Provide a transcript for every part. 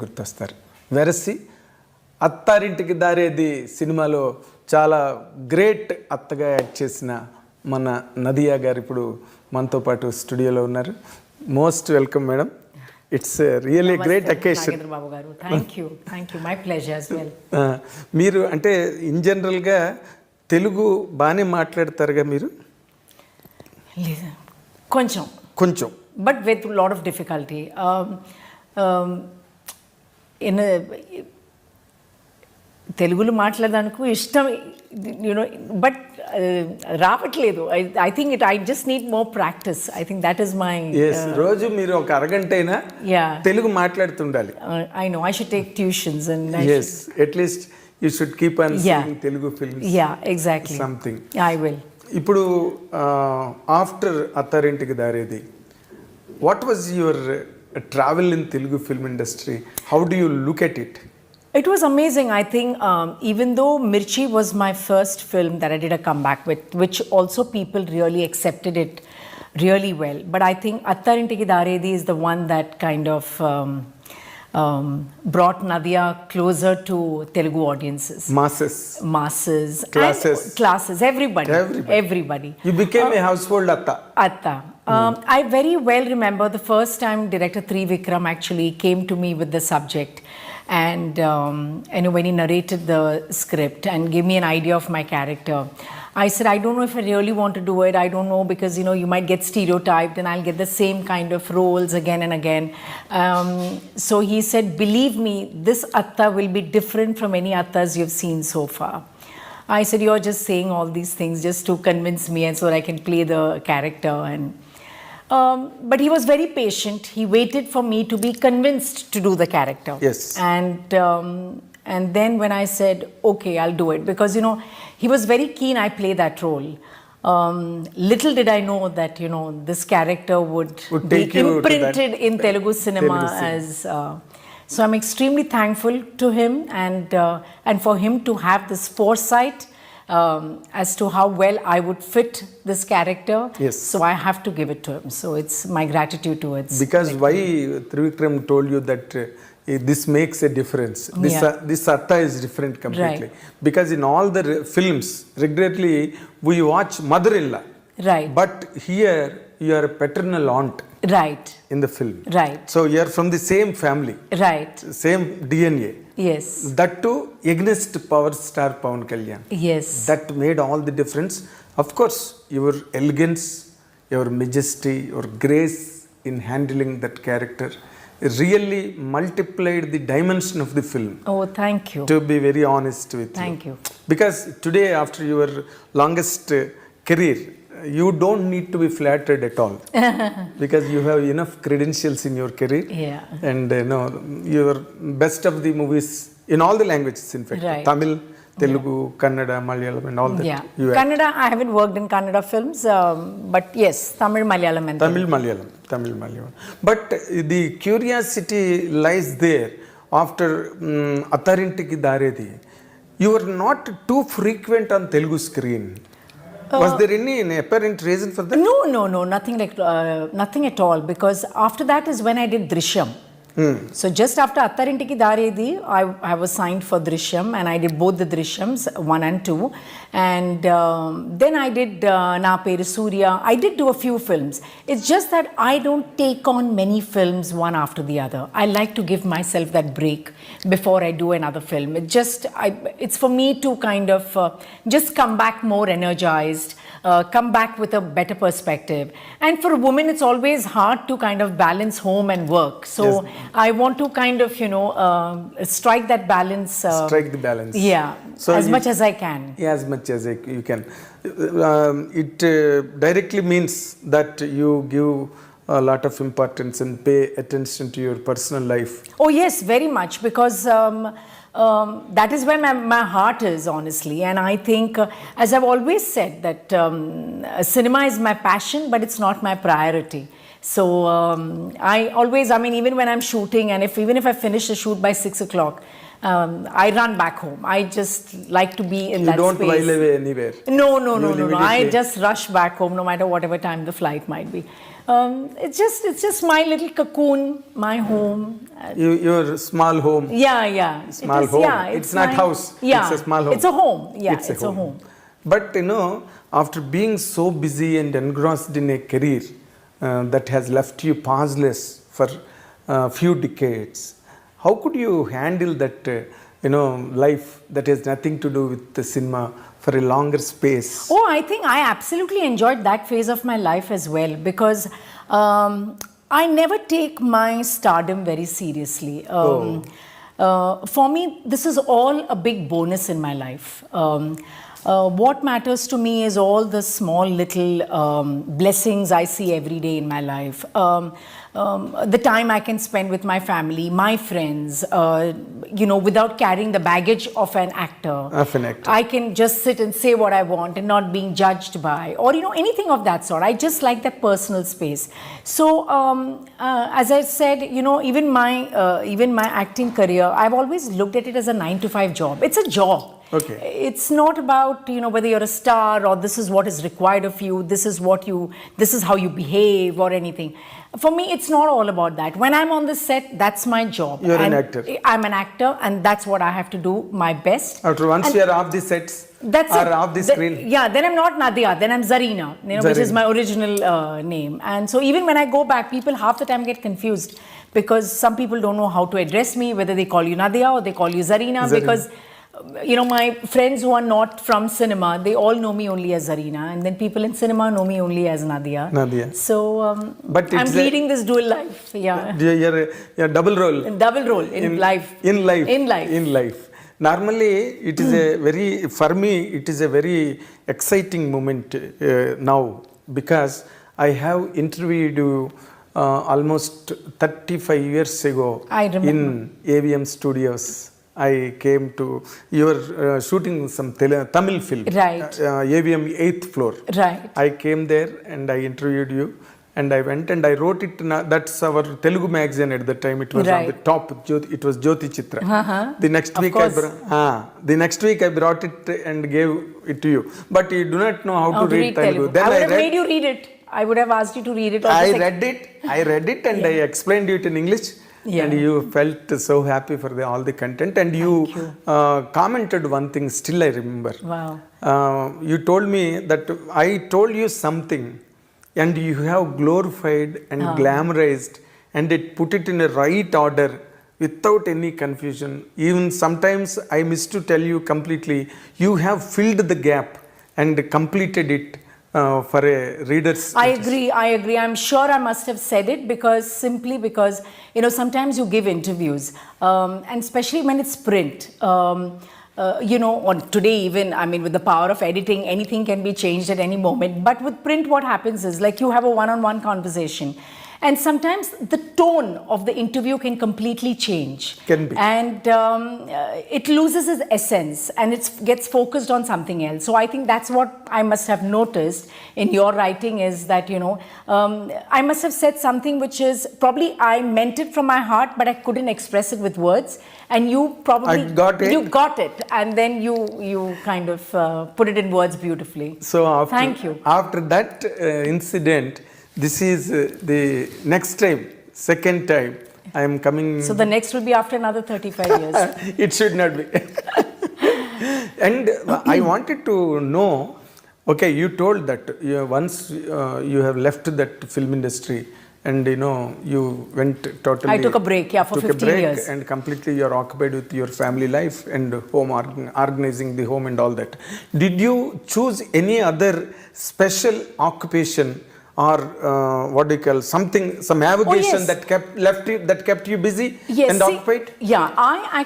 గుర్తొస్తారు. వెరసి అత్తారింటికి దారేది సినిమాలో చాలా గ్రేట్ అత్తగా యాక్ట్ చేసిన మన నదియా గారు ఇప్పుడు మనతో పాటు స్టూడియోలో ఉన్నారు. Most welcome madam. It's really great occasion. Thank you my pleasure as well. మీరు అంటే ఇన్ జనరల్గా తెలుగు బాగానే మాట్లాడతారుగా మీరు? కొంచెం కొంచెం but with lot of difficulty. తెలుగులో మాట్లాడడానికి ఇష్టం, యూనో, బట్ రావట్లేదు. I think I just need more practice. I think that is my. రోజు మీరు ఒక అరగంట అయినా తెలుగు మాట్లాడుతుండాలి. I know I should take tuitions and at least you should keep on seeing Telugu films. Exactly, something. I will. ఇప్పుడు after Attarintiki Daredi, what was your travel in Telugu film industry? How do you look at it? It was amazing. I think even though Mirchi was my first film that I did a comeback with, which also people really accepted it really well. But I think Attarintiki Daredi is the one that kind of brought Nadhiya closer to Telugu audiences. Masses. Classes. Everybody. You became a household Atta. Atta. I very well remember the first time director Trivikram actually came to me with the subject. And when he narrated the script and gave me an idea of my character, I said, I don't know if I really want to do it. I don't know, because you might get stereotyped and I'll get the same kind of roles again and again. So he said, believe me, this Atta will be different from any Attas you've seen so far. I said, you're just saying all these things just to convince me and so that I can play the character. And but he was very patient. He waited for me to be convinced to do the character. Yes. And then when I said, okay, I'll do it, because he was very keen I play that role. Little did I know that this character would be imprinted in Telugu cinema as. So I'm extremely thankful to him and for him to have this foresight as to how well I would fit this character. Yes. So I have to give it to him. So it's my gratitude towards. Because why Trivikram told you that this makes a difference. This Atta is different completely. Right. Because in all the films, regularly we watch mother-in-law. Right. But here you are a paternal aunt. Right. In the film. Right. So you are from the same family. Right. Same DNA. Yes. That too against power star Pawan Kalyan. Yes. That made all the difference. Of course, your elegance, your majesty, your grace in handling that character really multiplied the dimension of the film. Oh, thank you. To be very honest with you. Thank you. Because today, after your longest career, you don't need to be flattered at all. Because you have enough credentials in your career. Yeah. And your best of the movies in all the languages, in fact. Right. Tamil, Telugu, Kannada, Malayalam and all that. Yeah. Kannada, I haven't worked in Kannada films, but yes, Tamil, Malayalam and Tamil, Malayalam. But the curiosity lies there after Attarintiki Daredi. You were not too frequent on Telugu screen. Was there any apparent reason for that? No, nothing at all, because after that is when I did Drishyam. So just after Attarintiki Daredi, I was signed for Drishyam, and I did both the Drishyams 1 and 2, and then I did Na Peru Surya. I did do a few films. It's just that I don't take on many films one after the other. I like to give myself that break before I do another film. It's for me to kind of just come back more energized, come back with a better perspective. And for a woman, it's always hard to kind of balance home and work. So yes. I want to kind of, strike that balance. Strike the balance. Yeah, so as much as I can. Yeah, as much as you can. It directly means that you give a lot of importance and pay attention to your personal life. Oh yes, very much, because that is where my heart is, honestly. And I think, as I've always said, that cinema is my passion, but it's not my priority. So I always, I mean, even when I'm shooting, and even if I finish the shoot by 6 o'clock, I run back home. I just like to be in that space. You don't while away anywhere. No. I just rush back home, no matter whatever time the flight might be. It's just my little cocoon, my home. Your small home. Yeah. Small home. Yeah, it's not house. Yeah, it's a small home. It's a home. Yeah, it's a home. But after being so busy and engrossed in a career that has left you pauseless for a few decades, how could you handle that, life that has nothing to do with the cinema for a longer space? Oh, I think I absolutely enjoyed that phase of my life as well, because I never take my stardom very seriously. For me, this is all a big bonus in my life. What matters to me is all the small little blessings I see every day in my life. The time I can spend with my family, my friends, without carrying the baggage of an actor. I can just sit and say what I want and not being judged by, or anything of that sort. I just like that personal space. So as I said, even my acting career, I've always looked at it as a 9-to-5 job. It's a job. Okay. It's not about whether you're a star or this is what is required of you, this is how you behave or anything. For me, it's not all about that. When I'm on the set, that's my job. You're an actor. I'm an actor, and that's what I have to do my best. Once you're off the sets off the screen. Then I'm not Nadhiya, then I'm Zarina, which is my original name. And so even when I go back, people half the time get confused because some people don't know how to address me, whether they call you Nadhiya or they call you Zarina. Because my friends who are not from cinema, they all know me only as Zarina, and then people in cinema know me only as Nadhiya. So but I'm leading this dual life. Yeah. You're double role. In life. In life. Normally, it is for me, it is a very exciting moment now, because I have interviewed you almost 35 years ago in AVM Studios. I came to, you were shooting some Tamil film, right? AVM 8th floor. Right. I came there and I interviewed you, and I went and I wrote it. That's our Telugu magazine at the time. It was on the top. It was Jyoti Chitra. The next week I brought it and gave it to you. But you do not know how to read Telugu. Then I would have made you read it. I would have asked you to read it. I read it and I explained it in English. Yeah. And you felt so happy for all the content, and you commented one thing, still I remember. Wow. You told me that I told you something and you have glorified and glamorized and put it in a right order without any confusion. Even sometimes I miss to tell you completely, you have filled the gap and completed it. For a reader's. I agree. I'm sure I must have said it simply because sometimes you give interviews, and especially when it's print. On today even, I mean, with the power of editing, anything can be changed at any moment. But with print, what happens is, like, you have a one-on-one conversation. And sometimes the tone of the interview can completely change. Can be. And it loses its essence and it gets focused on something else. So I think that's what I must have noticed in your writing, is that, I must have said something which is probably I meant it from my heart, but I couldn't express it with words. And you probably you got it, and then you kind of put it in words beautifully. So thank you. After that incident, this is the next time, second time I am coming. So the next will be after another 35 years. It should not be. And I wanted to know, okay, you told that once you have left that film industry and you went totally. I took a break, for 15 years. And completely you are occupied with your family life and home, organizing the home and all that. Did you choose any other special occupation? Or what do you call some avocation that kept you busy and occupied? Yeah, I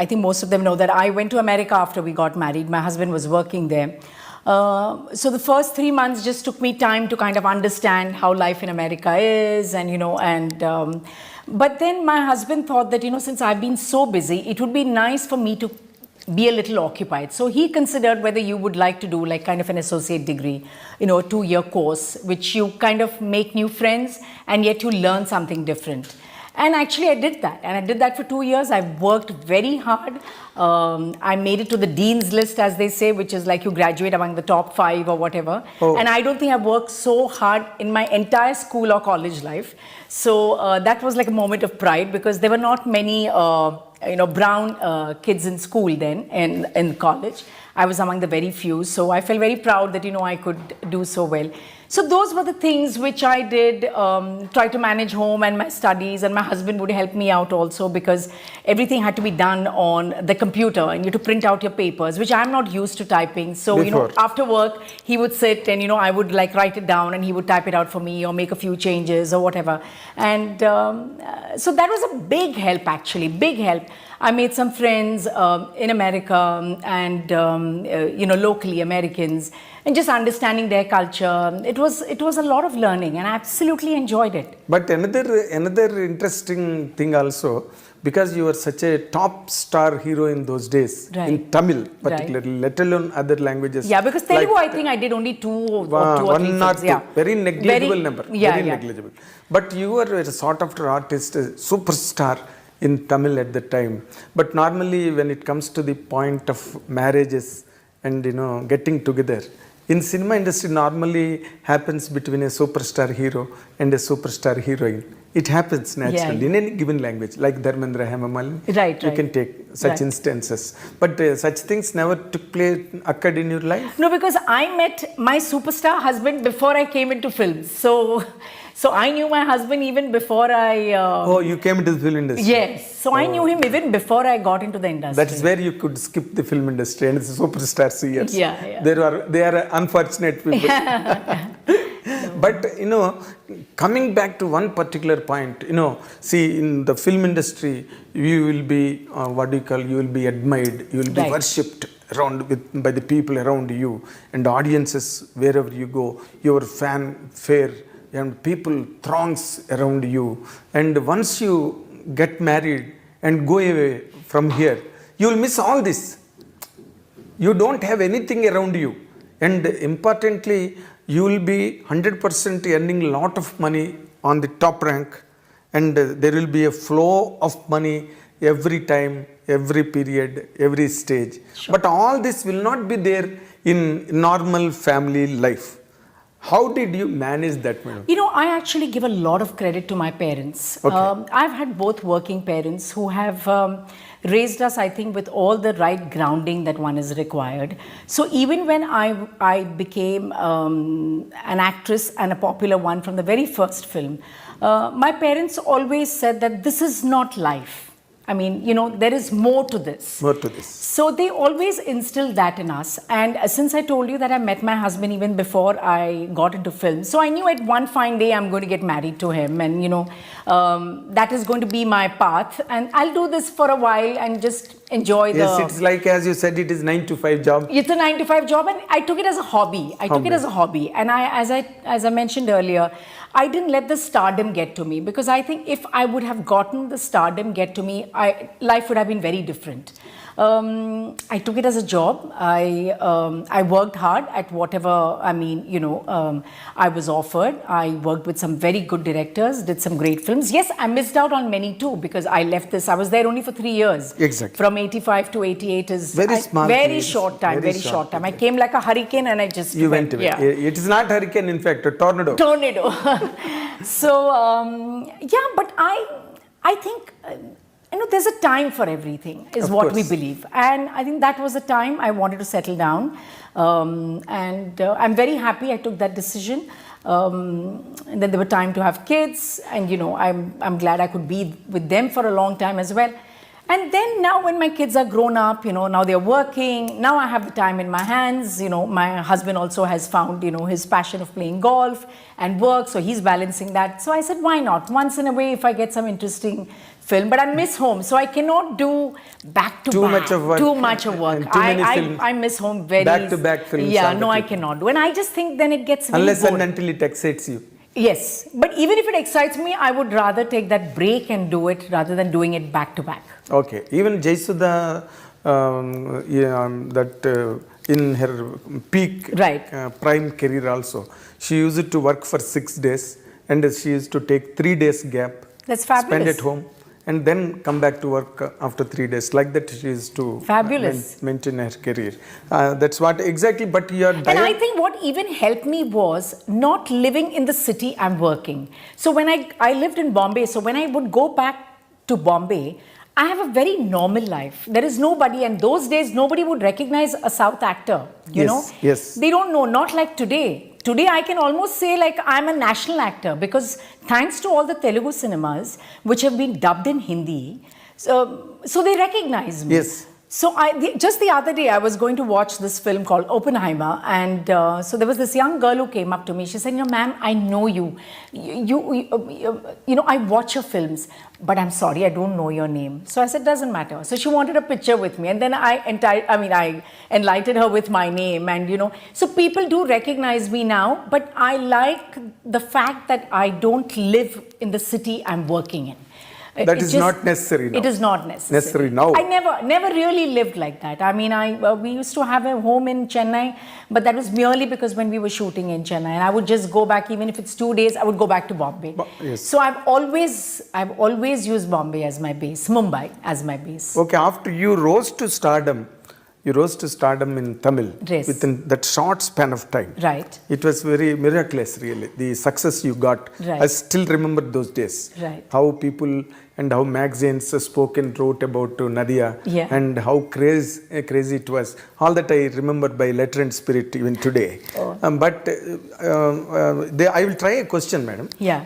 think most of them know that I went to America after we got married. My husband was working there. So the first 3 months just took me time to kind of understand how life in America is, but then my husband thought that, since I've been so busy, it would be nice for me to be a little occupied. So he considered whether you would like to do like kind of an associate degree, a 2-year course, which you kind of make new friends and yet you learn something different. And actually I did that. And I did that for 2 years. I worked very hard. I made it to the dean's list, as they say, which is like you graduate among the top 5 or whatever. Oh. And I don't think I've worked so hard in my entire school or college life. So that was like a moment of pride, because there were not many brown kids in school then, in college. I was among the very few. So I felt very proud that, I could do so well. So those were the things which I did, try to manage home and my studies, and my husband would help me out also, because everything had to be done on the computer and you had to print out your papers, which I'm not used to typing. So, after work, he would sit and, I would like write it down and he would type it out for me or make a few changes or whatever. And so that was a big help, actually, big help. I made some friends in America and, locally Americans, and just understanding their culture. It was a lot of learning, and I absolutely enjoyed it. But another interesting thing also, because you were such a top star hero in those days, in Tamil particularly, let alone other languages. Yeah, because Telugu, I think I did only two or three films. Yeah. Very negligible number. Very negligible. But you were a sought after artist, a superstar in Tamil at the time. But normally when it comes to the point of marriages and getting together, in cinema industry normally happens between a superstar hero and a superstar heroine. It happens naturally in any given language, like Dharmendra Hemamalini. Right. You can take such instances. But such things never occurred in your life? No, because I met my superstar husband before I came into films. So I knew my husband even before I... oh, you came into the film industry? Yes. So I knew him even before I got into the industry. That is where you could skip the film industry and the superstar years. Yeah. They are unfortunate people. But, coming back to one particular point, see, in the film industry, you will be, you will be admired, you will be worshipped by the people around you, and audiences wherever you go, your fanfare, and people throngs around you. And once you get married and go away from here, you will miss all this. You don't have anything around you. And importantly, you will be 100% earning a lot of money on the top rank, and there will be a flow of money every time, every period, every stage. Sure. But all this will not be there in normal family life. How did you manage that, madam? I actually give a lot of credit to my parents. Okay. I've had both working parents who have raised us, I think, with all the right grounding that one is required. So even when I became an actress, and a popular one from the very first film, my parents always said that this is not life. I mean, there is more to this. More to this. So they always instilled that in us. And since I told you that I met my husband even before I got into film, so I knew at one fine day I'm going to get married to him, and that is going to be my path, and I'll do this for a while and just enjoy the... Yes, it's like, as you said, it is 9-to-5 job. It's a 9-to-5 job, and I took it as a hobby. And as I mentioned earlier, I didn't let the stardom get to me, because I think if I would have gotten the stardom get to me, life would have been very different. I took it as a job. I worked hard at whatever, I was offered. I worked with some very good directors, did some great films. Yes, I missed out on many too, because I left this. I was there only for 3 years. Exactly. From 85 to 88 is very short time. I came like a hurricane and I just went away. Yeah. It is not hurricane, in fact, a tornado. So, but I think... there's a time for everything, is what we believe. And I think that was the time I wanted to settle down. And I'm very happy I took that decision. And then there were time to have kids. And, I'm glad I could be with them for a long time as well. And then now when my kids are grown up, now they're working. Now I have the time in my hands. My husband also has found, his passion of playing golf and work. So he's balancing that. So I said, why not? Once in a way, if I get some interesting film, but I miss home, so I cannot do back to too back. Too much of work. I miss home very. Back to back films. Yeah, no, I cannot do, and I just think then it gets unless bored. And until it excites you. Yes, but even if it excites me, I would rather take that break and do it rather than doing it back to back. Okay, even Jaisudha that in her peak Right. prime career also, she used to work for 6 days and she used to take 3 days gap, That's spend fabulous. at home, and then come back to work after 3 days. Like that, she used to Fabulous. maintain her career. That's what exactly. But your And I think what even helped me was not living in the city I'm working. So when I lived in Bombay, so when I would go back to Bombay, I have a very normal life. There is nobody, and those days nobody would recognize a South actor, you Yes, know? yes. They don't know, not like today. Today I can almost say like I'm a national actor because thanks to all the Telugu cinemas which have been dubbed in Hindi, so they recognize me. Yes. So just the other day, I was going to watch this film called Oppenheimer, and so there was this young girl who came up to me. She said, "You know, ma'am, I know you. You know, I watch your films, but I'm sorry, I don't know your name." So I said, "Doesn't matter." So she wanted a picture with me, and then I enlightened her with my name, and you know, so people do recognize me now. But I like the fact that I don't live in the city I'm working in. That is not necessary now. It is not necessary. now. I never really lived like that. I mean, we used to have a home in Chennai, but that was merely because when we were shooting in Chennai, and I would just go back, even if it's 2 days, I would go back to Bombay. Yes. So I've always used Bombay as my base, Mumbai as my base. Okay, after you rose to stardom, in Tamil Yes. within that short span of time. Right. It was very miraculous, really. The success you got. Right. I still remember those days. Right. How people and how magazines spoke and wrote about Nadhiya, Yeah. and how crazy it was. All that I remember by letter and spirit even today. Oh. I will try a question, madam. Yeah.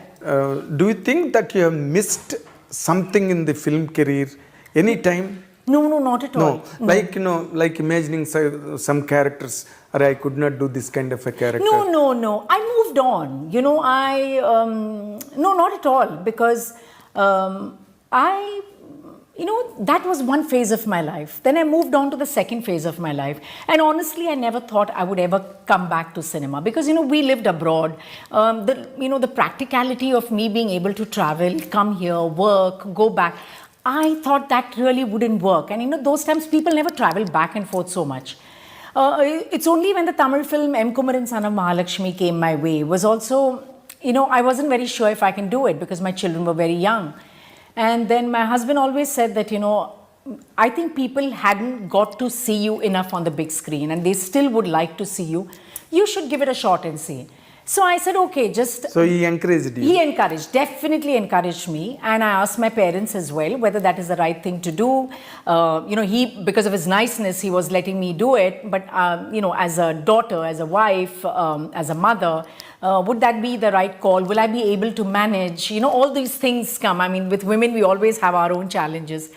Do you think that you have missed something in the film career any time? No, not at all. No, like imagining some characters, or I could not do this kind of a character. No. I moved on. You know, no, not at all, because that was one phase of my life. Then I moved on to the second phase of my life. And honestly, I never thought I would ever come back to cinema because, you know, we lived abroad. The practicality of me being able to travel, come here, work, go back, I thought that really wouldn't work. And, you know, those times people never traveled back and forth so much. It's only when the Tamil film M. Kumaran Son of Mahalakshmi came my way was also, you know, I wasn't very sure if I can do it because my children were very young. And then my husband always said that, you know, I think people hadn't got to see you enough on the big screen and they still would like to see you. You should give it a shot and see. So I said, okay, just... So he encouraged you? He definitely encouraged me. And I asked my parents as well whether that is the right thing to do. Because of his niceness, he was letting me do it. But, as a daughter, as a wife, as a mother, would that be the right call? Will I be able to manage? You know, all these things come. I mean, with women, we always have our own challenges.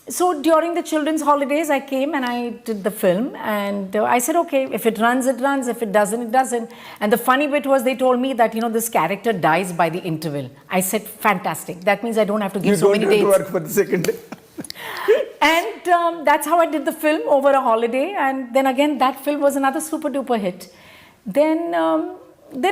So during the children's holidays, I came and I did the film, and I said, okay, if it runs, it runs. If it doesn't, it doesn't. And the funny bit was they told me that, you know, this character dies by the interval. I said, fantastic. That means I don't have to give so many dates. You don't have to work for the second day. And that's how I did the film over a holiday. And then again, that film was another super duper hit. Then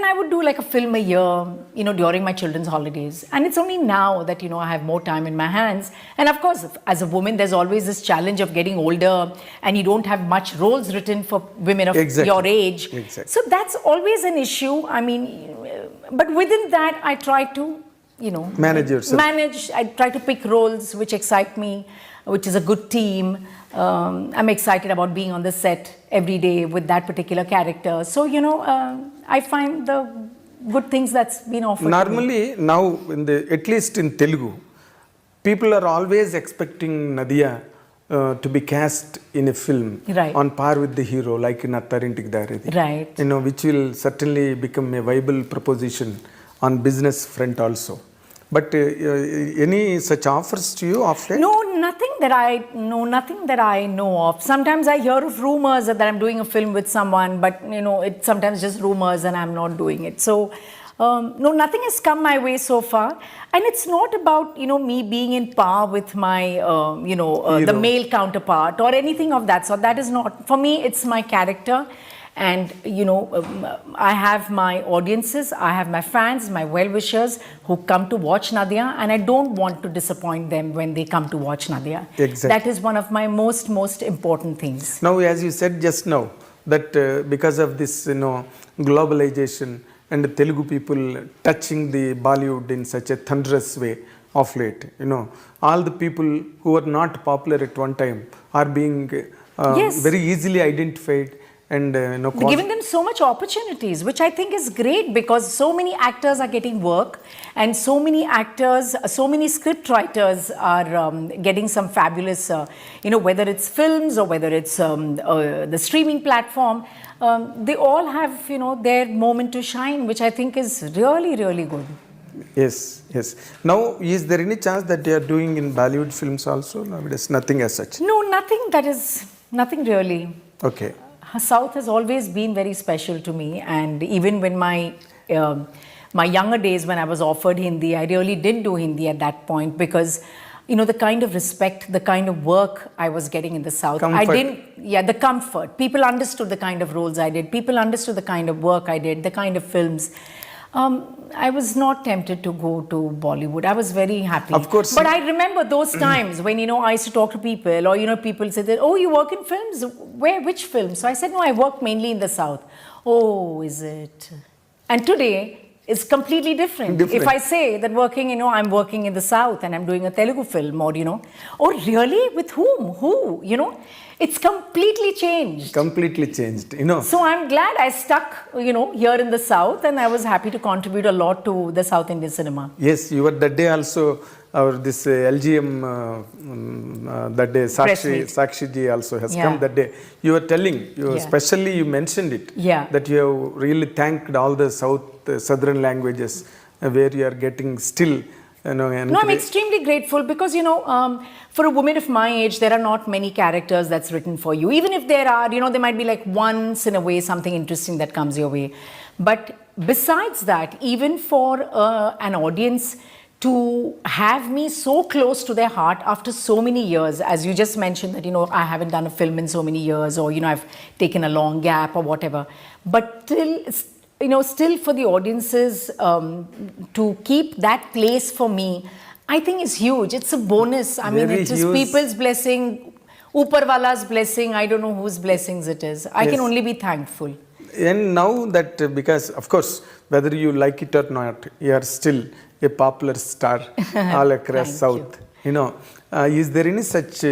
I would do like a film a year, you know, during my children's holidays. And it's only now that, you know, I have more time in my hands. And of course, as a woman, there's always this challenge of getting older and you don't have much roles written for women of your age. Exactly. So that's always an issue. I mean, but within that, I try to, you know, manage yourself. I try to pick roles which excite me, which is a good team. I'm excited about being on the set every day with that particular character. So, you know, I find the good things that's been offered. Normally, now, at least in Telugu, people are always expecting Nadhiya to be cast in a film on par with the hero, like in Attarintik Daredi. Right. You know, which will certainly become a viable proposition on business front also. But any such offers to you of late? No, nothing that I know of. Sometimes I hear of rumors that I'm doing a film with someone, but you know, it's sometimes just rumors and I'm not doing it. So, no, nothing has come my way so far. And it's not about, you know, me being in par with my, the male counterpart or anything of that sort. That is not, for me, it's my character. And I have my audiences, I have my fans, my well-wishers who come to watch Nadhiya, and I don't want to disappoint them when they come to watch Nadhiya. Exactly. That is one of my most important things. Now, as you said just now, that because of this, globalization and Telugu people touching the Bollywood in such a thunderous way of late, all the people who were not popular at one time are being Yes. very easily identified and Giving them so much opportunities, which I think is great, because so many actors are getting work, and so many actors, so many script writers are getting some fabulous, whether it's films or whether it's the streaming platform, they all have, their moment to shine, which I think is really, really good. Yes. Now, is there any chance that they are doing in Bollywood films also? No, it is nothing as such. No, nothing really. Okay. South has always been very special to me, and even when my younger days, when I was offered Hindi, I really did do Hindi at that point, because the kind of respect, the kind of work I was getting in the South. Comfort. The comfort. People understood the kind of roles I did. People understood the kind of work I did, the kind of films. I was not tempted to go to Bollywood. I was very happy. Of course. But I remember those times when, I used to talk to people, or, people said that, oh, you work in films? Which films? So I said, no, I work mainly in the South. Oh, is it? And today, it's completely different. If I say that I'm working in the South and I'm doing a Telugu film, or, oh, really? With whom? Who? It's completely changed. So I'm glad I stuck, here in the South, and I was happy to contribute a lot to the South Indian cinema. Yes, you were that day also, this LGM, that day, Sakshi ji also has come that day. You were telling, especially you mentioned it, that you have really thanked all the southern languages where you are getting still. No, I'm extremely grateful, because, for a woman of my age, there are not many characters that's written for you. Even if there are, there might be like once in a way something interesting that comes your way. But besides that, even for an audience to have me so close to their heart after so many years, as you just mentioned that, I haven't done a film in so many years, or, I've taken a long gap or whatever. But still for the audiences to keep that place for me, I think is huge. It's a bonus. I mean, it is people's blessing, Uparwala's blessing. I don't know whose blessings it is. I can only be thankful. And now that, because of course, whether you like it or not, you are still a popular star all across South. Is there any such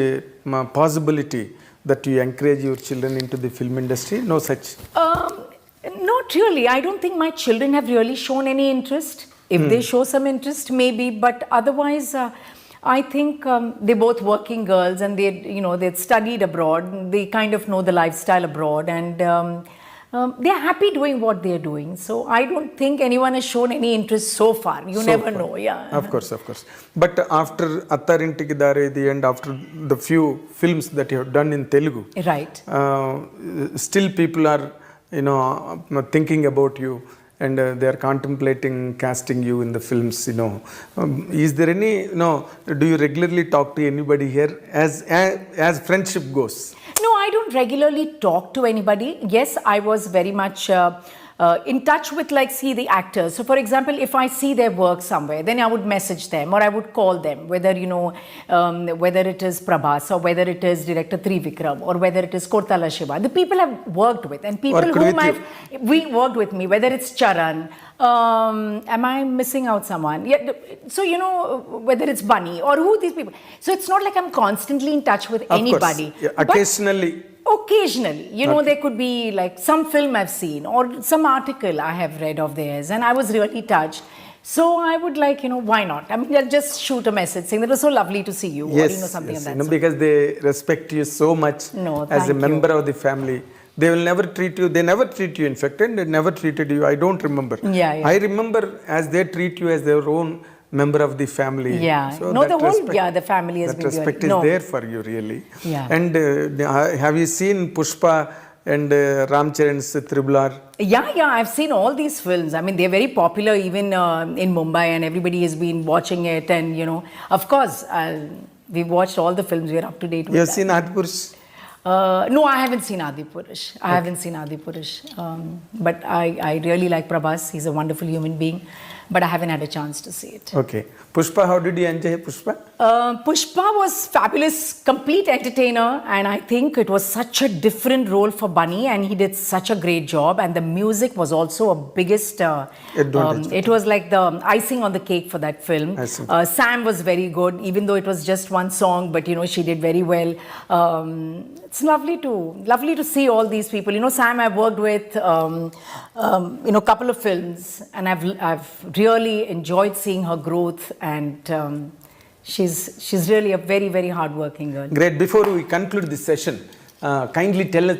possibility that you encourage your children into the film industry? No such. Not really. I don't think my children have really shown any interest. If they show some interest, maybe. But otherwise, I think they're both working girls, and they'd studied abroad. They kind of know the lifestyle abroad, and they're happy doing what they're doing. So I don't think anyone has shown any interest so far. You never know. Yeah. Of course. But after Attarinti Daredi and after the few films that you have done in Telugu, right? Still people are thinking about you, and they are contemplating casting you in the films. Is there any? Do you regularly talk to anybody here as friendship goes? No, I don't regularly talk to anybody. Yes, I was very much in touch with the actors. So for example, if I see their work somewhere, then I would message them, or I would call them, whether whether it is Prabhas, or whether it is director Trivikram, or whether it is Kortala Shiva, the people I've worked with, and people we worked with me, whether it's Charan, am I missing out someone? Yeah, so whether it's Bunny or who these people. So it's not like I'm constantly in touch with anybody. Yeah, occasionally, there could be like some film I've seen or some article I have read of theirs, and I was really touched. So I would why not? I mean, I'll just shoot a message saying that it was so lovely to see you, or something like that. Because they respect you so much as a member of the family. They will never treat you. They never treat you, in fact, and they never treated you. I don't remember. I remember as they treat you as their own member of the family. Yeah. So the family has that been respect is there for you, really. Yeah. And have you seen Pushpa and Ram Charan's Triple R? Yeah, I've seen all these films. I mean, they're very popular even in Mumbai, and everybody has been watching it. And, of course, we've watched all the films. We're up to date with You have seen Adipurush? No, I haven't seen Adipurush. I haven't seen Adipurush. But I really like Prabhas. He's a wonderful human being. But I haven't had a chance to see it. Okay. Pushpa, how did you enjoy Pushpa? Pushpa was fabulous, complete entertainer, and I think it was such a different role for Bunny, and he did such a great job. And the music was also a biggest. It was like the icing on the cake for that film. Sam was very good, even though it was just one song, but she did very well. It's lovely to see all these people. Sam I've worked with, a couple of films, and I've really enjoyed seeing her growth, and she's really a very, very hard-working girl. Great. Before we conclude this session, kindly tell a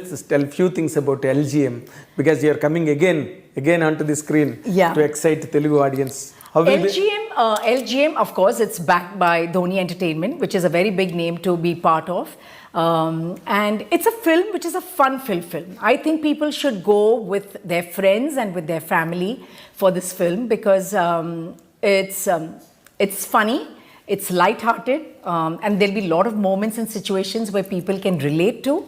few things about LGM, because you are coming again onto the screen to excite Telugu audience. LGM, of course, it's backed by Dhoni Entertainment, which is a very big name to be part of. And it's a film which is a fun-filled film. I think people should go with their friends and with their family for this film, because it's funny, it's light-hearted, and there'll be a lot of moments and situations where people can relate to.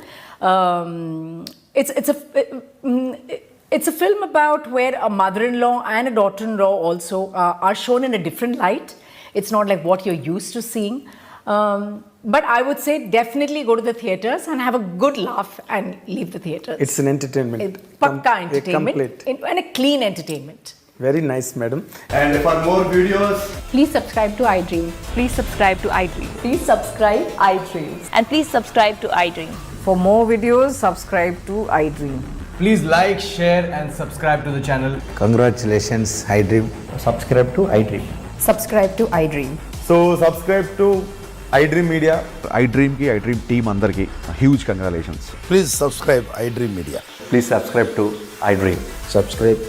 It's a film about where a mother-in-law and a daughter-in-law also are shown in a different light. It's not like what you're used to seeing. But I would say definitely go to the theatres and have a good laugh and leave the theatres. It's an entertainment. Pakka entertainment. And a clean entertainment. Very nice, madam. And for more videos, please subscribe to iDream. Please subscribe to iDream. Please subscribe iDream. And please subscribe to iDream. For more videos, subscribe to iDream. Please like, share and subscribe to the channel. Congratulations, iDream. Subscribe to iDream. Subscribe to iDream. so subscribe to iDream Media. iDream team andarki huge congratulations. Please subscribe iDream Media. Please subscribe to iDream. Subscribe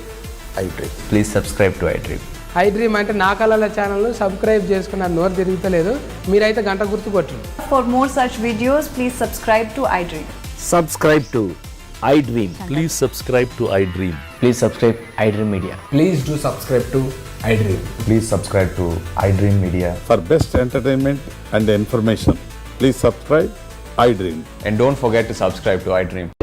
iDream. Please subscribe to iDream. iDream అంటే నా కళల ఛానల్ను subscribe చేసుకున్న నోరు తిరుగుతలేదు, మీరైతే గంట గుర్తు కొట్టండి. For more such videos, please subscribe to iDream. Subscribe to iDream. Please subscribe to iDream. Please subscribe iDream Media. Please do subscribe to iDream. Please subscribe to iDream Media. For best entertainment and information, please subscribe iDream. And don't forget to subscribe to iDream.